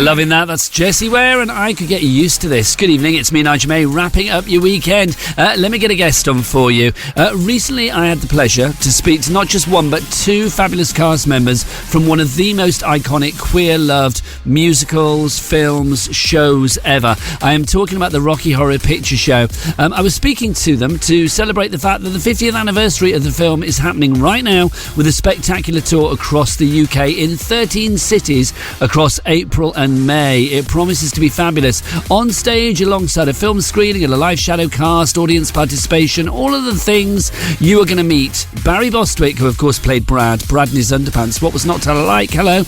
Loving that. That's Jessie Ware, and I could get used to this. Good evening, it's me, Nigel May, wrapping up your weekend. Let me get a guest on for you. Recently, I had the pleasure to speak to not just one, but two fabulous cast members from one of the most iconic queer-loved musicals, films, shows ever. I am talking about the Rocky Horror Picture Show. I was speaking to them to celebrate the fact that the 50th anniversary of the film is happening right now with a spectacular tour across the UK in 13 cities across April and May. It promises to be fabulous. On stage, alongside a film screening and a live shadow cast, audience participation, all of the things you are going to meet. Barry Bostwick, who of course played Brad in his underpants. What was not to like? Hello.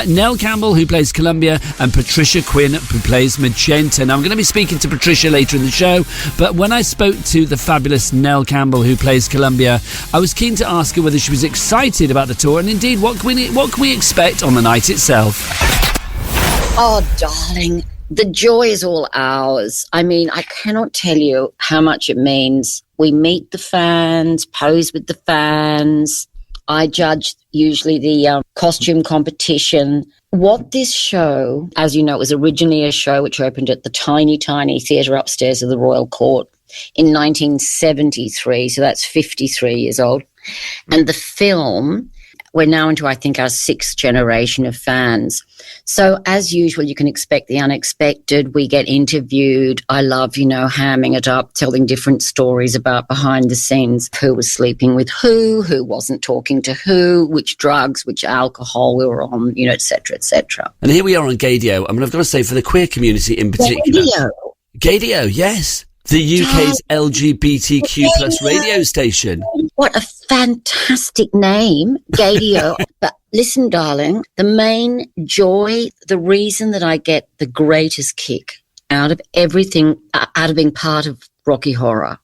Nell Campbell, who plays Columbia, and Patricia Quinn, who plays Magenta. Now, I'm going to be speaking to Patricia later in the show, but when I spoke to the fabulous Nell Campbell, who plays Columbia, I was keen to ask her whether she was excited about the tour, and indeed, what can we expect on the night itself? Oh, darling, the joy is all ours. I mean, I cannot tell you how much it means. We meet the fans, pose with the fans. I judge usually the costume competition. What this show, as you know, it was originally a show which opened at the tiny, tiny theatre upstairs of the Royal Court in 1973, so that's 53 years old. And the film, we're now into, I think, our sixth generation of fans. So as usual, you can expect the unexpected. We get interviewed. I love, hamming it up, telling different stories about behind the scenes, who was sleeping with who wasn't talking to who, which drugs, which alcohol we were on, et cetera, et cetera. And here we are on GAYDIO. I mean, I've got to say, for the queer community in particular. GAYDIO, yes. The UK's LGBTQ plus radio station. What a fantastic name, GAYDIO. But listen, darling, the main joy, the reason that I get the greatest kick out of everything, out of being part of Rocky Horror,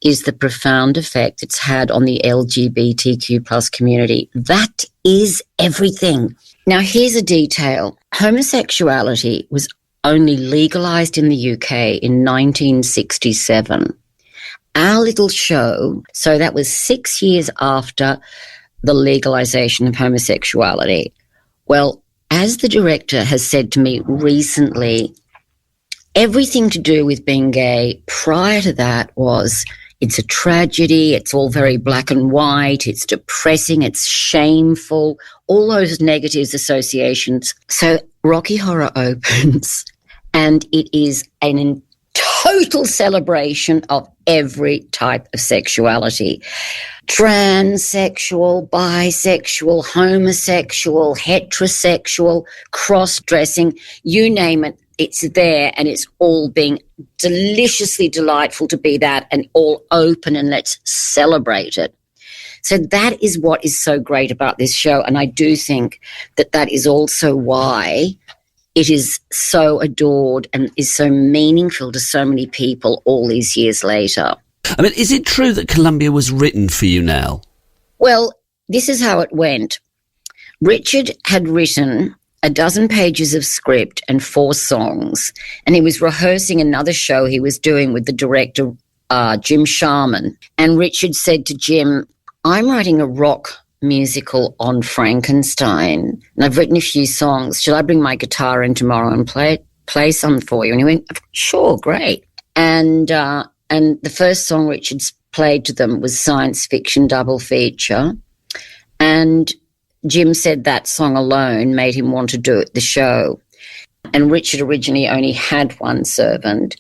is the profound effect it's had on the LGBTQ plus community. That is everything. Now, here's a detail. Homosexuality was only legalised in the UK in 1967. Our little show, so that was 6 years after the legalisation of homosexuality. Well, as the director has said to me recently, everything to do with being gay prior to that was, it's a tragedy, it's all very black and white, it's depressing, it's shameful, all those negatives associations. So Rocky Horror opens and it is a total celebration of every type of sexuality. Transsexual, bisexual, homosexual, heterosexual, cross-dressing, you name it, it's there, and it's all being deliciously delightful to be that and all open, and let's celebrate it. So that is what is so great about this show, and I do think that is also why it is so adored and is so meaningful to so many people all these years later. I mean, is it true that Columbia was written for you, Nell? Well, this is how it went. Richard had written a dozen pages of script and 4 songs, and he was rehearsing another show he was doing with the director, Jim Sharman. And Richard said to Jim, I'm writing a rock musical on Frankenstein, and I've written a few songs. Should I bring my guitar in tomorrow and play some for you? And he went, sure, great. And the first song Richard played to them was Science Fiction Double Feature. And Jim said that song alone made him want to do the show. And Richard originally only had one servant.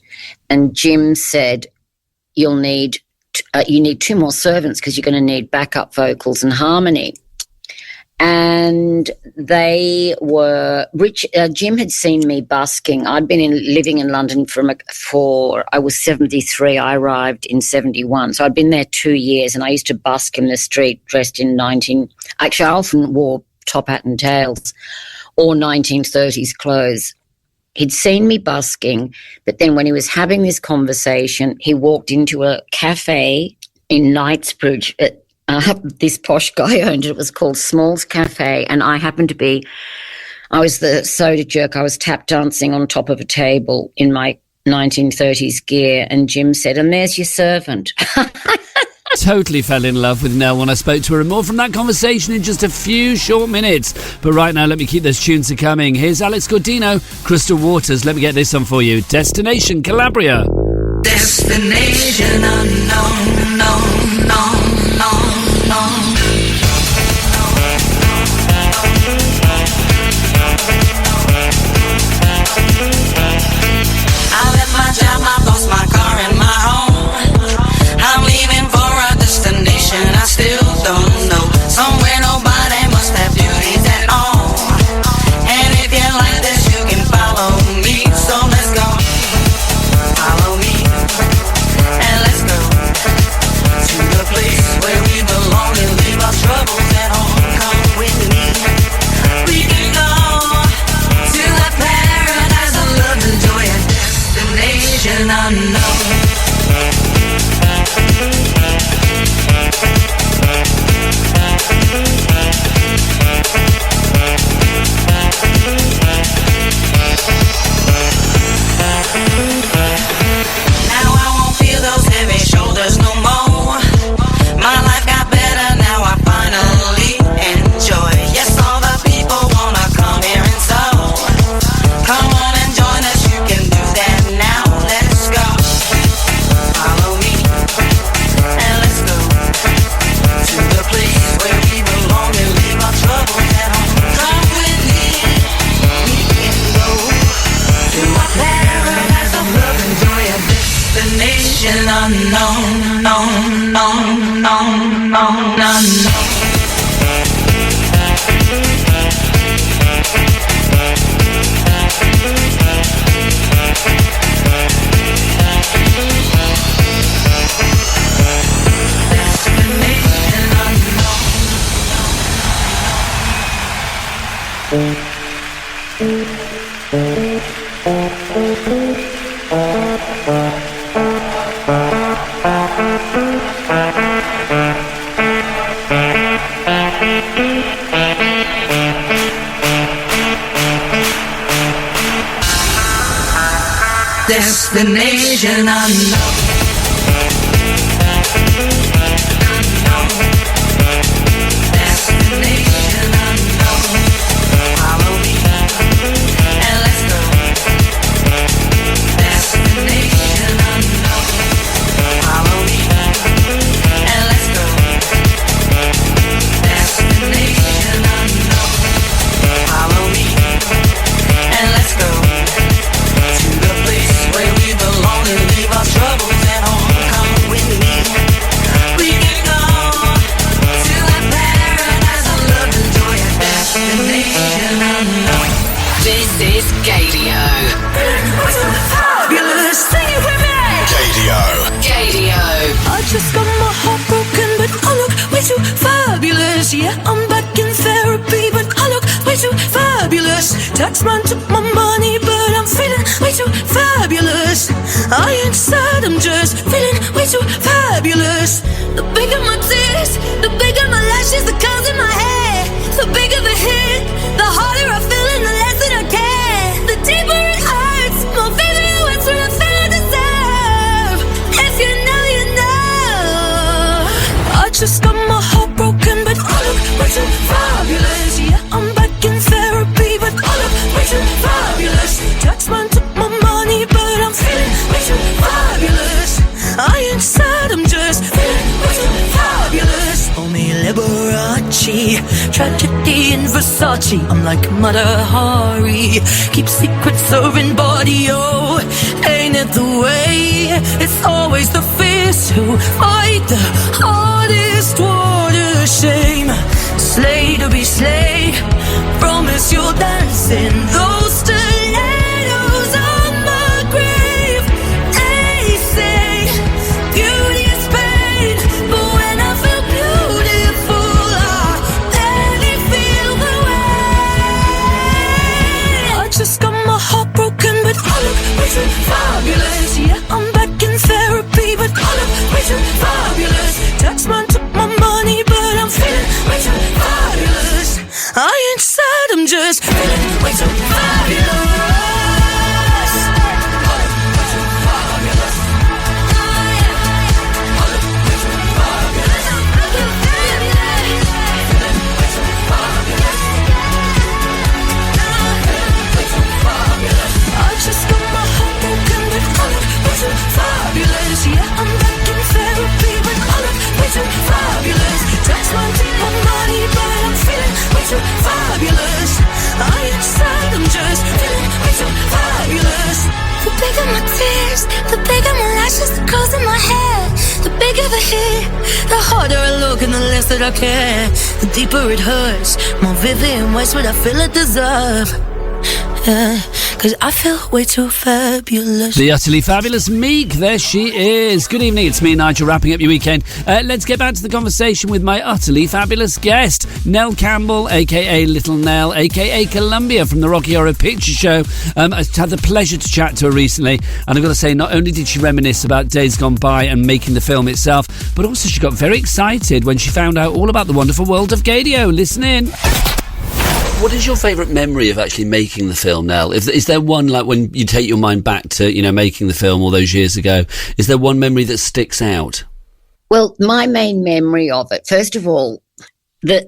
And Jim said, you need 2 more servants because you're going to need backup vocals and harmony. And they were Jim had seen me busking. I'd been living in London I was 73. I arrived in 71. So I'd been there 2 years, and I used to busk in the street dressed in actually I often wore top hat and tails or 1930s clothes. He'd seen me busking, but then when he was having this conversation, he walked into a cafe in Knightsbridge. This posh guy owned it. It was called Small's Cafe, and I was the soda jerk. I was tap dancing on top of a table in my 1930s gear, and Jim said, and there's your servant. Totally fell in love with Nell when I spoke to her, and more from that conversation in just a few short minutes. But right now, let me keep those tunes coming. Here's Alex Gaudino, Crystal Waters. Let me get this on for you. Destination Calabria. Destination unknown, known, known, known, known. I left my job, my boss, my car, and my home. I'm leaving for a destination I still don't know. Somewhere nobody must have duties at all. And if you like this, you can follow me. So let's go. Follow me. And let's go to the place where we belong and leave our troubles at home. Come with me. We can go to the paradise of love and joy, a destination unknown. Unknown, known, known, known, known, unknown. Destination unknown. This is GAYDIO. Fabulous, sing it with me. GAYDIO. I just got my heart broken, but I look way too fabulous. Yeah, I'm back in therapy, but I look way too fabulous. Taxman took my money, but I'm feeling way too fabulous. I ain't sad, I'm just feeling way too fabulous. The bigger my tits, the bigger my lashes, the curls in my hair. The bigger the hit, the harder I feel and the less that I care. The deeper it hurts, my favorite words for the thing I deserve. If you know, you know. I just got my heart broken, but I look way too fabulous. Yeah, I'm back in therapy, but I look way too fabulous. Taxman took my money, but I'm feeling way too fabulous. I ain't sad, I'm just feeling way too fabulous. Call me Liberace, tragedy in Versace. I'm like Mother Hari, keep secrets serving body. Oh, ain't it the way? It's always the fierce who fight the hardest. What a shame. Slay to be slayed. Promise you'll dance in those stilettos on my grave. They say beauty is pain, but when I feel beautiful, I barely feel the way. I just got my heart broken, but I look way too fabulous. Yeah, I'm back in therapy, but I look way too fabulous. Taxman took my money, but I'm feeling way too fabulous. I ain't sad, I'm just feeling way too fabulous. Way too fabulous. I look way too fabulous. The bigger my lashes, the curls in my hair. The bigger the hit, the harder I look and the less that I care. The deeper it hurts, more vivid ways what I feel I deserve. Yeah, 'cause I feel way too fabulous. The utterly fabulous Meek, there she is. Good evening, it's me, Nigel, wrapping up your weekend. Let's get back to the conversation with my utterly fabulous guest, Nell Campbell, a.k.a. Little Nell, a.k.a. Columbia from the Rocky Horror Picture Show. I had the pleasure to chat to her recently, and I've got to say, not only did she reminisce about days gone by and making the film itself, but also she got very excited when she found out all about the wonderful world of GAYDIO. Listen in. What is your favourite memory of actually making the film, Nell? Is there one, like when you take your mind back to, making the film all those years ago, is there one memory that sticks out? Well, my main memory of it, first of all, the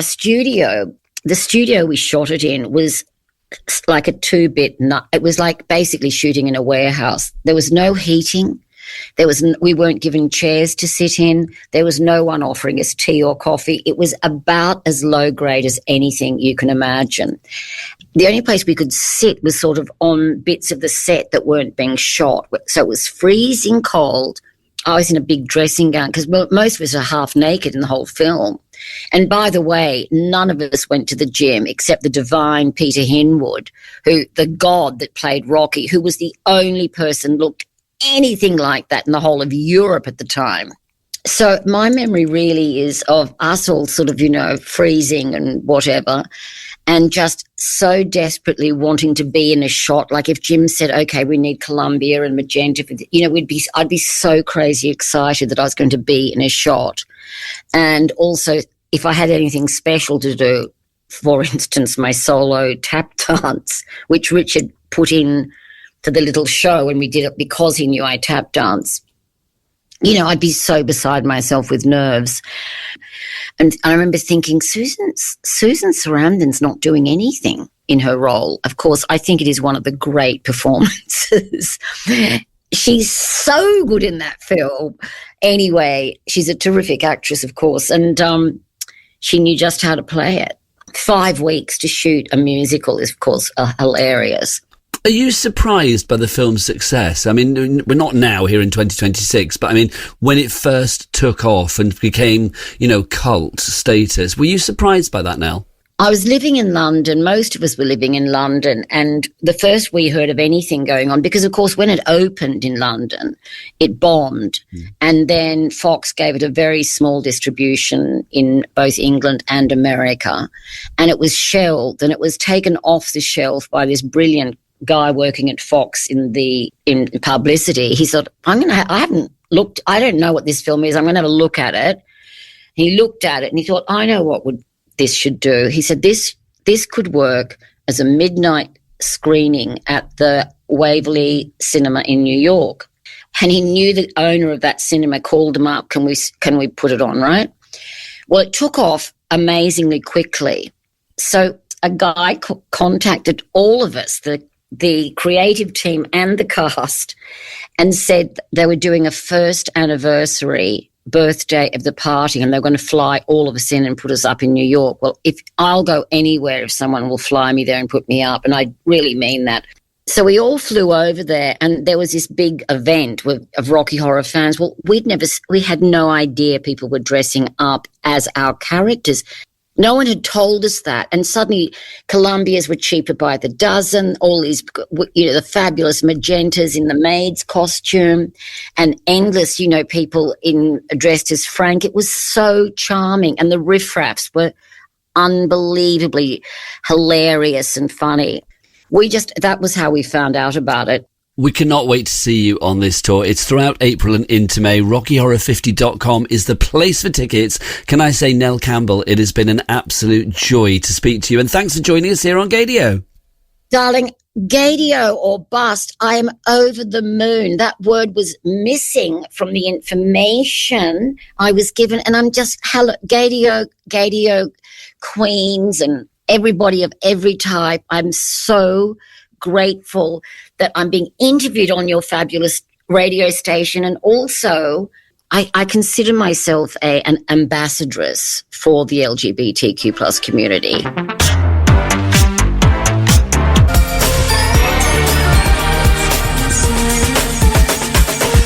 studio we shot it in was like a 2-bit nut. It was like basically shooting in a warehouse. There was no heating. We weren't given chairs to sit in. There was no one offering us tea or coffee. It was about as low grade as anything you can imagine. The only place we could sit was sort of on bits of the set that weren't being shot. So it was freezing cold. I was in a big dressing gown because most of us are half naked in the whole film. And by the way, none of us went to the gym except the divine Peter Hinwood, the god that played Rocky, who was the only person looked anything like that in the whole of Europe at the time. So my memory really is of us all sort of, freezing and whatever, and just so desperately wanting to be in a shot. Like if Jim said, okay, we need Columbia and magenta, I'd be so crazy excited that I was going to be in a shot. And also if I had anything special to do, for instance, my solo tap dance, which Richard put in to the little show, and we did it because he knew I tap dance. I'd be so beside myself with nerves. And I remember thinking, Susan Sarandon's not doing anything in her role. Of course, I think it is one of the great performances. She's so good in that film. Anyway, she's a terrific actress, of course, and she knew just how to play it. 5 weeks to shoot a musical is, of course, hilarious. Are you surprised by the film's success? I mean, we're not now here in 2026, but I mean, when it first took off and became, cult status, were you surprised by that, Nell? I was living in London. Most of us were living in London. And the first we heard of anything going on, because, of course, when it opened in London, it bombed. And then Fox gave it a very small distribution in both England and America. And it was shelved, and it was taken off the shelf by this brilliant guy working at Fox in publicity. He thought, I haven't looked, I don't know what this film is. I'm going to have a look at it. He looked at it and he thought, I know what this should do. He said, this could work as a midnight screening at the Waverly Cinema in New York. And he knew the owner of that cinema, called him up, can we put it on, right? Well, it took off amazingly quickly. So a guy contacted all of us, the creative team and the cast, and said they were doing a first anniversary birthday of the party and they were going to fly all of us in and put us up in New York. Well, I'll go anywhere if someone will fly me there and put me up, and I really mean that. So we all flew over there, and there was this big event of Rocky Horror fans. Well, we had no idea people were dressing up as our characters. No one had told us that. And suddenly Columbias were cheaper by the dozen, all these, the fabulous magentas in the maid's costume, and endless, people dressed as Frank. It was so charming. And the riffraffs were unbelievably hilarious and funny. That was how we found out about it. We cannot wait to see you on this tour. It's throughout April and into May. RockyHorror50.com is the place for tickets. Can I say, Nell Campbell, it has been an absolute joy to speak to you, and thanks for joining us here on GAYDIO. Darling, GAYDIO or bust, I am over the moon. That word was missing from the information I was given, and I'm just, GAYDIO queens and everybody of every type. I'm so grateful that I'm being interviewed on your fabulous radio station, and also I consider myself an ambassadress for the LGBTQ plus community.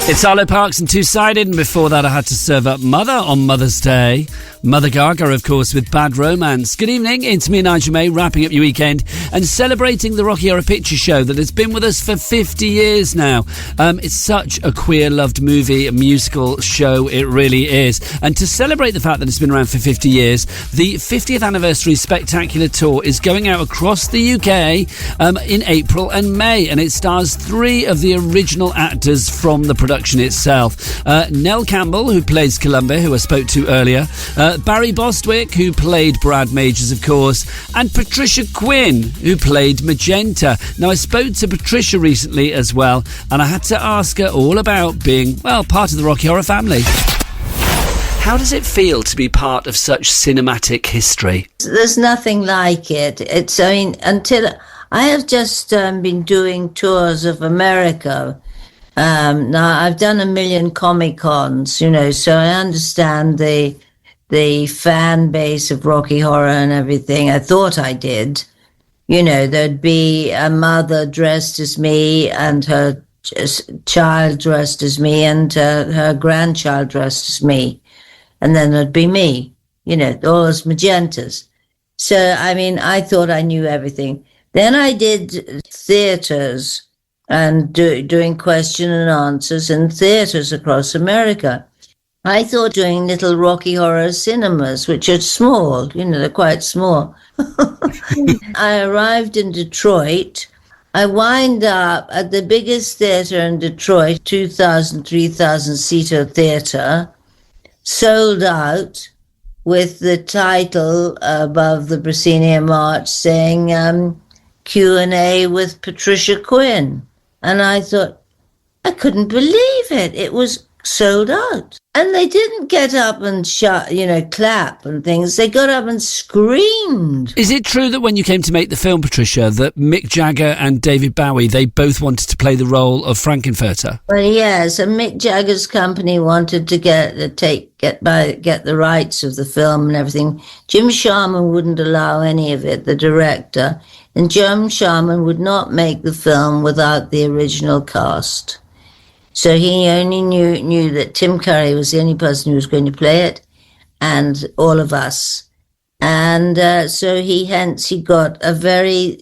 It's Arlo Parks and Two-Sided, and before that I had to serve up Mother on Mother's Day. Mother Gaga, of course, with Bad Romance. Good evening, it's me, Nigel May, wrapping up your weekend and celebrating the Rocky Horror Picture Show that has been with us for 50 years now. It's such a queer-loved movie, a musical show, it really is. And to celebrate the fact that it's been around for 50 years, the 50th Anniversary Spectacular Tour is going out across the UK in April and May, and it stars 3 of the original actors from the production itself. Nell Campbell, who plays Columba, who I spoke to earlier, Barry Bostwick, who played Brad Majors, of course, and Patricia Quinn, who played Magenta. Now, I spoke to Patricia recently as well, and I had to ask her all about being, well, part of the Rocky Horror family. How does it feel to be part of such cinematic history? There's nothing like it. Until I have just been doing tours of America. Now, I've done 1 million Comic-Cons, so I understand the fan base of Rocky Horror and everything. I thought I did. There'd be a mother dressed as me and her child dressed as me and her grandchild dressed as me. And then there'd be me, all as Magentas. So, I thought I knew everything. Then I did theaters and doing question and answers in theaters across America. I thought doing little Rocky Horror cinemas, which are small, they're quite small. I arrived in Detroit. I wind up at the biggest theater in Detroit, 2,000, 3,000 seater theater, sold out with the title above the proscenium arch saying Q&A with Patricia Quinn. And I thought, I couldn't believe it. It was sold out. And they didn't get up and clap and things. They got up and screamed. Is it true that when you came to make the film, Patricia, that Mick Jagger and David Bowie, they both wanted to play the role of Frankenfurter? Well, yes, and Mick Jagger's company wanted to get the rights of the film and everything. Jim Sharman wouldn't allow any of it, the director, and Jim Sharman would not make the film without the original cast. So he only knew that Tim Curry was the only person who was going to play it, and all of us. And so he got a very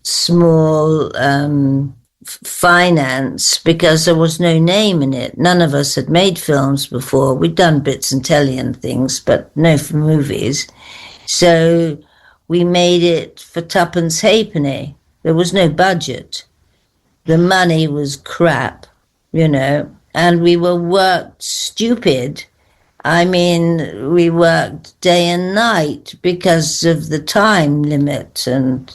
small finance because there was no name in it. None of us had made films before. We'd done bits and telly and things, but no for movies. So we made it for tuppence halfpenny. There was no budget. The money was crap. And we were worked stupid. We worked day and night because of the time limit and,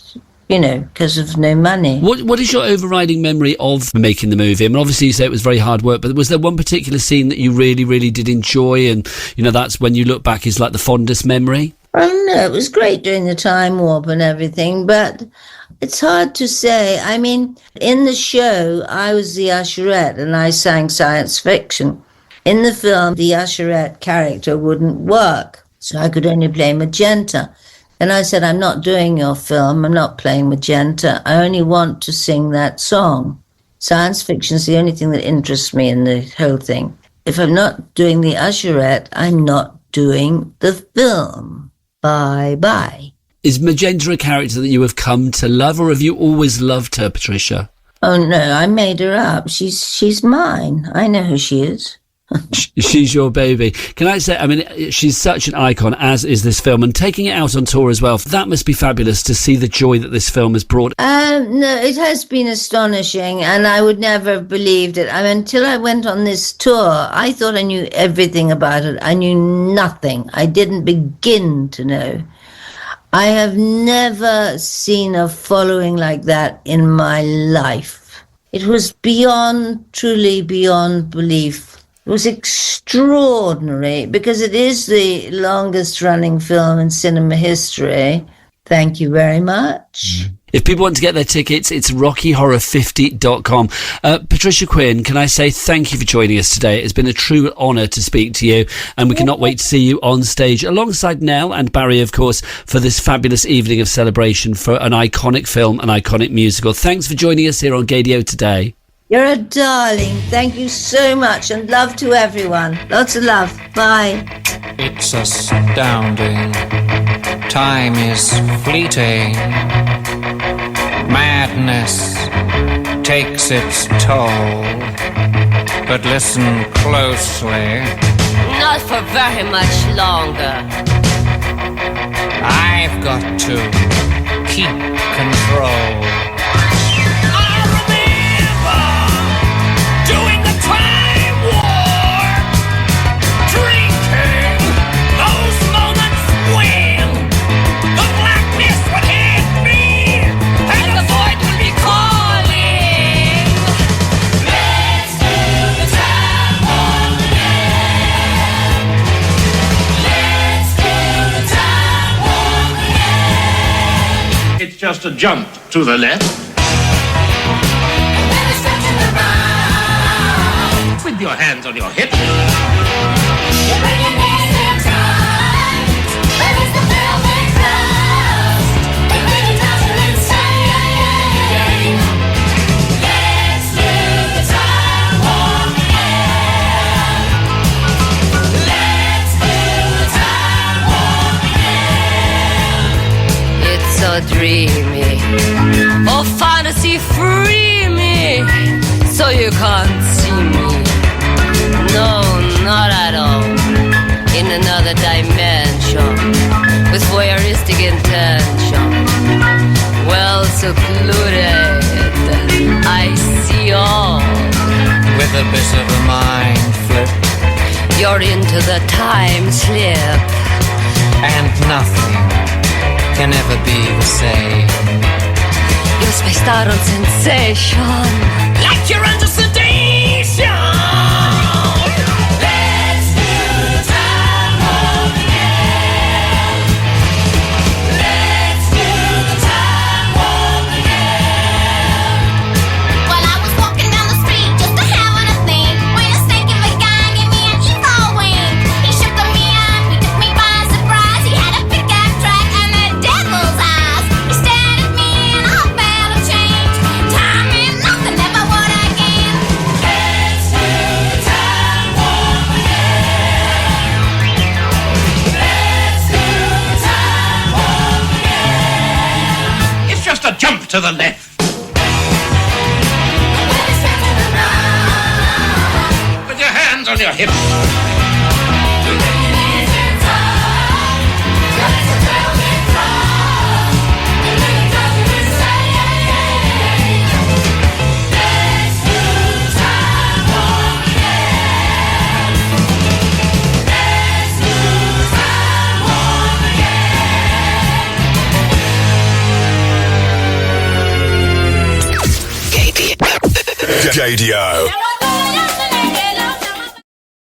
because of no money. What is your overriding memory of making the movie? Obviously you say it was very hard work, but was there one particular scene that you really, really did enjoy and, that's when you look back is like the fondest memory? Oh, no, it was great doing the time warp and everything, but it's hard to say. In the show, I was the usherette and I sang science fiction. In the film, the usherette character wouldn't work, so I could only play Magenta. And I said, I'm not doing your film, I'm not playing Magenta, I only want to sing that song. Science fiction is the only thing that interests me in the whole thing. If I'm not doing the usherette, I'm not doing the film. Bye-bye. Is Magenta a character that you have come to love, or have you always loved her, Patricia? Oh, no, I made her up. She's mine. I know who she is. She's your baby. Can I say, she's such an icon, as is this film, and taking it out on tour as well. That must be fabulous to see the joy that this film has brought. No, it has been astonishing, and I would never have believed it. Until I went on this tour, I thought I knew everything about it. I knew nothing. I didn't begin to know. I have never seen a following like that in my life. It was truly beyond belief. It was extraordinary because it is the longest running film in cinema history. Thank you very much. If people want to get their tickets, it's rockyhorror50.com. Patricia Quinn, can I say thank you for joining us today? It's been a true honour to speak to you, and we cannot wait to see you on stage alongside Nell and Barry, of course, for this fabulous evening of celebration for an iconic film, an iconic musical. Thanks for joining us here on GAYDIO today. You're a darling. Thank you so much, and love to everyone. Lots of love. Bye. It's astounding. Time is fleeting. Madness takes its toll. But listen closely. Not for very much longer. I've got to keep control. I remember doing the time warp, drinking those moments when the blackness would hit me and the void would be calling. Let's do the time warp again. Let's do the time warp again. It's just a jump to the left. With your hands on your hips. It's so dreamy. Oh, fantasy, free me. So you can't see me. No, not at all. In another dimension. With voyeuristic intention. Well secluded. I see all. With a bit of a mind flip. You're into the time slip. And nothing can ever be the same. You're spaced out on sensation. Like you're under sedation. Let's do the time warp again. Let's do the time warp again. Well, I was walking down the street just having a think when a stinking big guy gave me an evil wink. He shook me up, he took me by surprise. He had a pickup truck and the devil's eyes. He stared at me and all felt a change. Time and nothing ever would again. Let's do the time warp again. Let's do the time warp again. It's just a jump to the left. With your hands on your hips. GAYDIO.